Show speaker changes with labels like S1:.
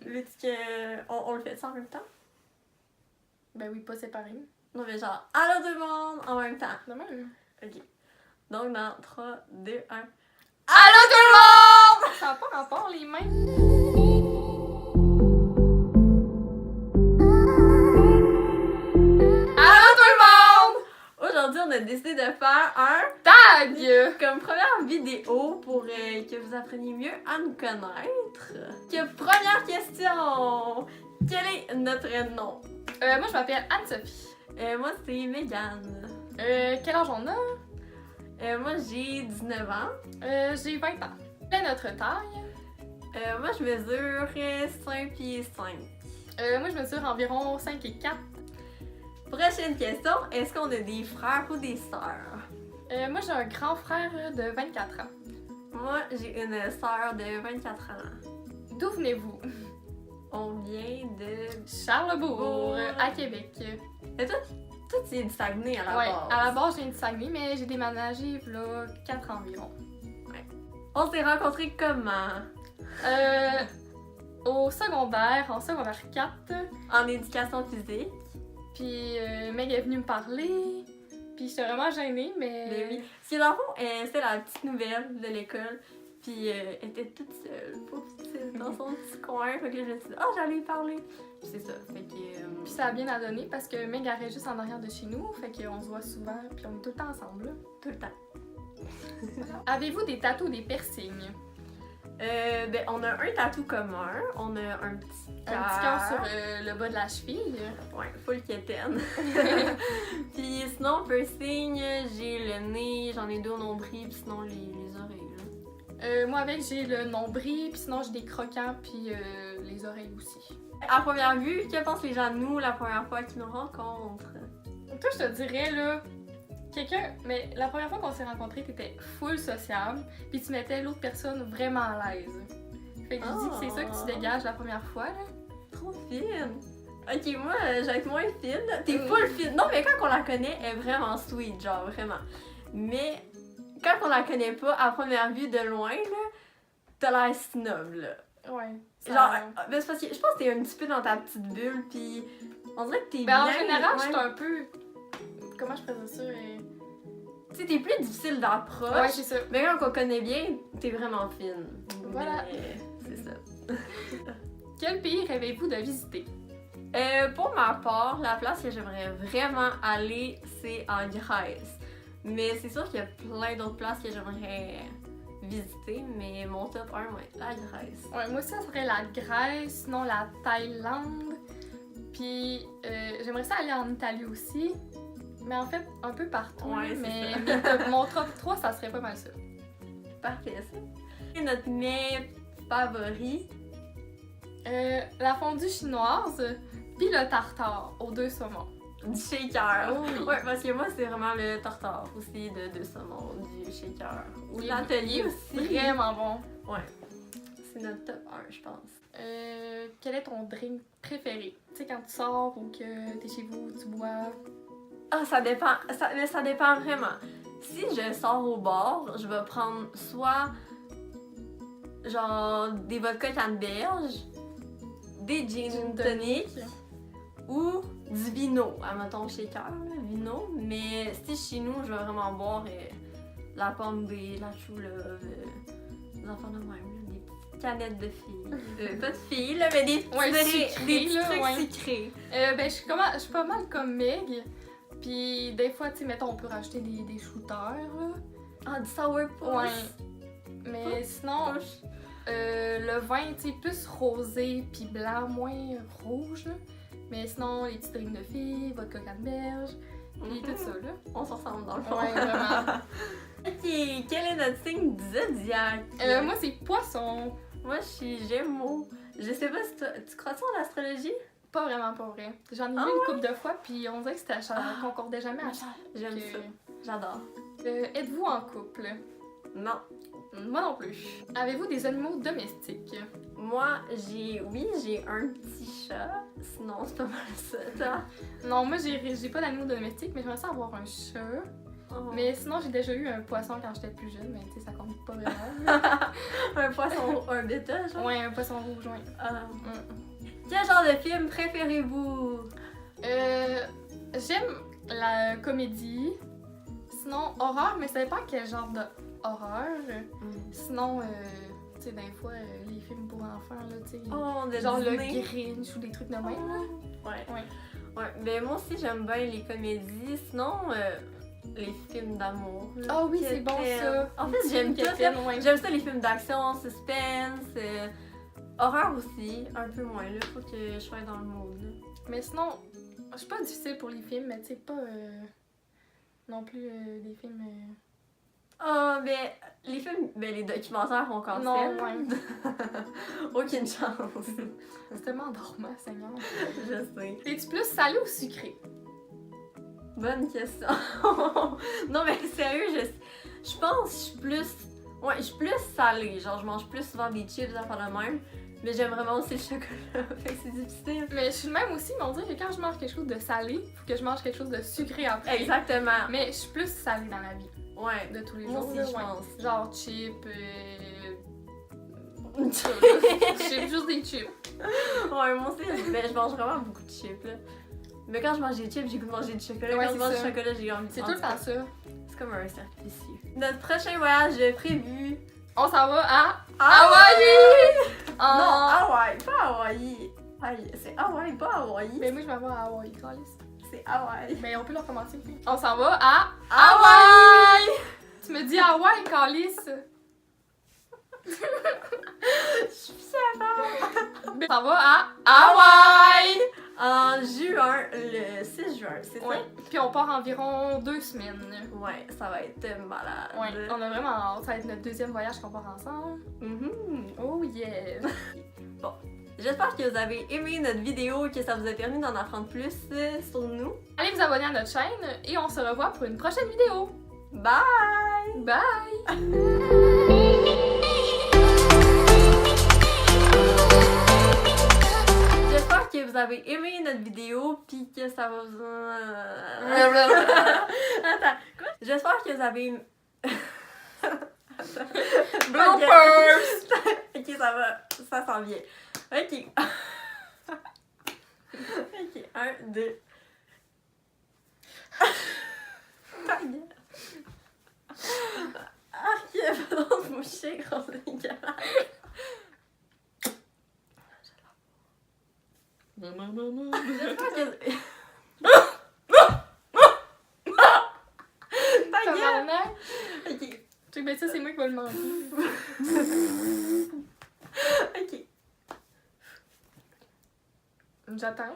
S1: Veux-tu qu'on le fait ça en même temps?
S2: Ben oui, pas séparés.
S1: Non, mais genre, allô tout le monde en même temps.
S2: De même.
S1: Ok. Donc, dans 3, 2, 1.
S2: Allô tout le monde! Ça n'a pas rapport, les mains. Allô tout le monde!
S1: Aujourd'hui, on a décidé de faire un
S2: Tag!
S1: comme première vidéo pour que vous appreniez mieux à nous connaître. Première question! Quel est notre nom?
S2: Moi, je m'appelle Anne-Sophie.
S1: Moi, c'est Mégane.
S2: Quel âge on a?
S1: Moi, j'ai 19 ans.
S2: J'ai 20 ans. Quelle est notre taille?
S1: Moi, je mesure 5 pieds 5.
S2: Moi, je mesure environ 5 et 4.
S1: Prochaine question, est-ce qu'on a des frères ou des sœurs?
S2: Moi, j'ai un grand frère de 24 ans.
S1: Moi, j'ai une sœur de 24 ans.
S2: D'où venez-vous?
S1: On vient de...
S2: Charlesbourg, à Québec.
S1: Et toi, tu es du Saguenay à la
S2: Ouais,
S1: base.
S2: à la base, j'ai une Saguenay, mais j'ai déménagé là 4 ans environ.
S1: On s'est rencontrés comment?
S2: Au secondaire, en secondaire 4.
S1: En éducation physique.
S2: Puis Meg est venue me parler. Puis j'étais vraiment gênée,
S1: Mais
S2: mais...
S1: oui. Parce que dans le fond, c'était la petite nouvelle de l'école. Puis elle était toute seule, pauvre petite, dans son petit coin. Fait que là, je me suis dit, oh, j'allais lui parler. Puis c'est ça. Fait que.
S2: Puis ça a bien à donner parce que Meg arrête juste en arrière de chez nous. Fait qu'on se voit souvent, puis on est tout le temps ensemble. Là.
S1: Tout le temps.
S2: Avez-vous des tatous ou des piercings?
S1: Ben, on a un tatou commun. On a un petit
S2: Un petit cœur sur le bas de la cheville.
S1: Ouais, full quétaine. Puis sinon, piercing, j'ai le nez, j'en ai deux au nombril, puis sinon les oreilles. Là.
S2: Moi avec j'ai le nombril, puis sinon j'ai des croquants, puis les oreilles aussi.
S1: À première vue, que pensent les gens de nous la première fois qu'ils nous rencontrent?
S2: Toi je te dirais là, mais la première fois qu'on s'est rencontrés, t'étais full sociable, puis tu mettais l'autre personne vraiment à l'aise. Fait que je dis que c'est ça que tu dégages la première fois là.
S1: Trop fine! Ok, moi, j'avais moins fine. T'es full fine. Non, mais quand on la connaît, elle est vraiment sweet, genre, vraiment. Mais quand on la connaît pas, à première vue, de loin, là, t'as l'air snob, là.
S2: Ouais.
S1: Genre, ben, c'est parce que je pense que t'es un petit peu dans ta petite bulle, puis on dirait que t'es bien...
S2: En général,
S1: ouais.
S2: je suis un peu... Comment je présente ça?
S1: Tu sais, t'es plus difficile d'approche.
S2: Ouais, c'est ça.
S1: Mais quand on connaît bien, t'es vraiment fine.
S2: Voilà.
S1: Mais c'est ça.
S2: Quel pays rêvez-vous de visiter?
S1: Pour ma part, la place que j'aimerais vraiment aller, c'est en Grèce. Mais c'est sûr qu'il y a plein d'autres places que j'aimerais visiter, mais mon top 1, ouais, la Grèce.
S2: Ouais, moi aussi, ça serait la Grèce, sinon la Thaïlande. Puis j'aimerais ça aller en Italie aussi. Mais en fait, un peu partout.
S1: Ouais,
S2: mais
S1: ça.
S2: mon top 3, ça serait pas mal ça.
S1: Parfait, ça. Et notre mets favori?
S2: La fondue chinoise, puis le tartare aux 2 saumons.
S1: Du shaker.
S2: Oh oui.
S1: Ouais, parce que moi, c'est vraiment le tartare aussi de saumon, du shaker. Ou
S2: Oui,
S1: l'atelier
S2: il est
S1: aussi.
S2: Vraiment bon.
S1: Ouais. C'est notre top 1, je pense.
S2: Quel est ton drink préféré? Tu sais, quand tu sors ou que t'es chez vous, tu bois.
S1: Ah, ça dépend. Mais ça dépend vraiment. Si je sors au bar, je vais prendre soit genre des vodka canneberge, des gin tonic ou du vino. Admettons shaker, là, vino. Mais si chez nous, je vais vraiment boire la pomme des la true love, des enfants de même, là, des petites canettes de filles. Pas de filles, là, mais des petits,
S2: Ouais,
S1: des
S2: sucrés,
S1: petits
S2: là,
S1: trucs
S2: ouais.
S1: sucrés.
S2: Ben, je suis pas mal comme Meg. Puis des fois, tu sais, mettons, on peut rajouter des shooters, là.
S1: Ah, du sourpuss.
S2: Ouais. Mais sinon, le vin, tu sais, plus rosé puis blanc, moins rouge, là. Mais sinon, les petits drinks de filles, vodka canneberge, puis tout ça, là.
S1: On se ressemble dans le fond.
S2: Ouais, vraiment.
S1: Ok, quel est notre signe du zodiaque?
S2: Moi, c'est poisson.
S1: Moi, je suis Gémeaux. Je sais pas si tu crois-tu en astrologie?
S2: Pas vraiment, pas vrai. J'en ai vu une couple de fois, puis on dirait que ça concordait jamais à ça.
S1: J'aime
S2: que-
S1: ça. J'adore.
S2: Êtes-vous en couple?
S1: Non.
S2: Moi non plus. Avez-vous des animaux domestiques?
S1: Moi, j'ai un petit chat. Sinon, c'est pas mal ça. Toi?
S2: Non, moi j'ai pas d'animaux domestiques, mais j'aimerais ça avoir un chat.
S1: Oh.
S2: Mais sinon, j'ai déjà eu un poisson quand j'étais plus jeune, mais tu sais, ça compte pas vraiment.
S1: Un poisson, un bêta, genre?
S2: Ouais, un poisson rouge, ouais.
S1: Quel genre de film préférez-vous?
S2: J'aime la comédie. Sinon, horreur, mais ça dépend quel genre de horreur. Sinon, tu sais, des fois, les films pour enfants, là, tu sais.
S1: Oh, de
S2: genre le
S1: Disney.
S2: Grinch ou des trucs de même, là.
S1: Ouais. Ouais, mais moi aussi j'aime bien les comédies, sinon les films d'amour. là,
S2: Ah oui,
S1: que
S2: c'est bon
S1: t'aimes.
S2: ça.
S1: En fait, j'aime tout.
S2: Ouais.
S1: J'aime ça les films d'action, suspense, horreur aussi, un peu moins là, faut que je sois dans le mood. Là.
S2: Mais sinon, je suis pas difficile pour les films, mais tu sais, pas non plus des films.
S1: Ah, mais les films, ben les documentaires on cancelle.
S2: Non, ouais.
S1: Aucune chance.
S2: C'est tellement endormant, Seigneur.
S1: Je sais.
S2: Es-tu plus salé ou sucré?
S1: Bonne question. Non, mais sérieux, je pense que je suis plus. Ouais, je suis plus salée. Genre, je mange plus souvent des chips, à faire de même. Mais j'aime vraiment aussi le chocolat. Fait que c'est difficile.
S2: Mais je suis le même aussi, mais on dirait que quand je mange quelque chose de salé, faut que je mange quelque chose de sucré après.
S1: Exactement.
S2: Mais je suis plus salée dans la vie,
S1: Ouais.
S2: de tous les
S1: Moi
S2: jours.
S1: aussi,
S2: là,
S1: je
S2: ouais.
S1: pense.
S2: Genre chips, chips, juste des chips.
S1: Ouais, moi aussi, je mange vraiment beaucoup de chips. Là. Mais quand je mange des chips, j'ai goût de manger du chocolat.
S2: Ouais,
S1: quand je mange
S2: c'est
S1: du
S2: ça.
S1: chocolat, j'ai envie de
S2: C'est tout
S1: manger.
S2: le temps ça.
S1: C'est comme un cercle vicieux. Notre prochain voyage prévu.
S2: On s'en va à
S1: Hawaï!
S2: Hawaï!
S1: Non, Hawaï, pas Hawaï. C'est Hawaï, pas Hawaï.
S2: Mais moi, je m'en vais à Hawaï, Calice.
S1: C'est Hawaï.
S2: Mais on peut le recommencer. On s'en va à
S1: Hawaï!
S2: Tu me dis Hawaï, Calice.
S1: Je suis fière.
S2: On s'en va à Hawaï!
S1: En juin, le 6 juin, c'est
S2: Ouais. Puis on part environ 2 semaines.
S1: ça? Ouais, ça va être malade.
S2: Ouais, on a vraiment hâte. Ça va être notre deuxième voyage qu'on part ensemble.
S1: Mhm.
S2: Oh yeah!
S1: J'espère que vous avez aimé notre vidéo et que ça vous a permis d'en apprendre plus sur nous.
S2: Allez vous abonner à notre chaîne et on se revoit pour une prochaine vidéo.
S1: Bye!
S2: Bye!
S1: J'espère que vous avez aimé notre vidéo puis que ça va vous... Attends, quoi? J'espère que vous avez...
S2: Bloopers!
S1: Ok, ça va, ça s'en vient. Ok. Ok, 1, 2. Ta gueule. Arc, il y a pas d'autre de moucher, gros dégueulasse. J'espère que... Ta gueule.
S2: Tabarnak!
S1: Ok,
S2: Check, ben ça, c'est moi qui vais le manger.
S1: ok.
S2: J'attends.